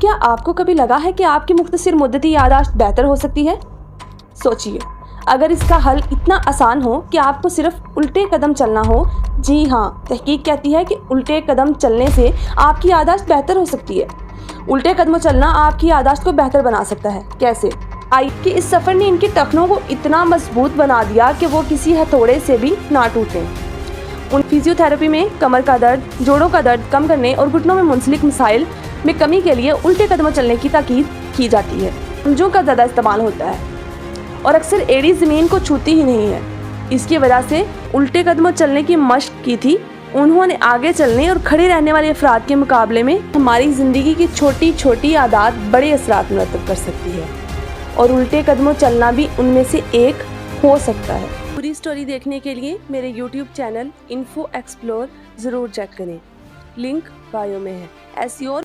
کیا آپ کو کبھی لگا ہے کہ آپ کی مختصر مدتی یادداشت بہتر ہو سکتی ہے؟ سوچئے، اگر اس کا حل اتنا آسان ہو کہ آپ کو صرف الٹے قدم چلنا ہو۔ جی ہاں، تحقیق کہتی ہے کہ الٹے قدم چلنے سے آپ کی یادداشت بہتر ہو سکتی ہے۔ الٹے قدموں چلنا آپ کی یادداشت کو بہتر بنا سکتا ہے۔ کیسے؟ کہ اس سفر نے ان کے ٹخنوں کو اتنا مضبوط بنا دیا کہ وہ کسی ہتھوڑے سے بھی نہ ٹوٹیں۔ ان فزیو تھراپی میں کمر کا درد، جوڑوں کا درد کم کرنے اور گھٹنوں میں منسلک مسائل میں کمی کے لیے الٹے قدموں چلنے کی تاکید کی جاتی ہے۔ پنجوں کا زیادہ استعمال ہوتا ہے اور اکثر ایڑی زمین کو چھوتی ہی نہیں ہے۔ اس کی وجہ سے الٹے قدموں چلنے کی مشق کی تھی۔ انہوں نے آگے چلنے اور کھڑے رہنے والے افراد کے مقابلے میں ہماری زندگی کی چھوٹی چھوٹی عادات بڑے اثرات مرتب کر سکتی ہے، اور الٹے قدموں چلنا بھی ان میں سے ایک ہو سکتا ہے۔ پوری سٹوری دیکھنے کے لیے میرے YouTube چینل انفو ایکسپلور ضرور چیک کریں، لنک بایو میں ہے۔ ایسی اور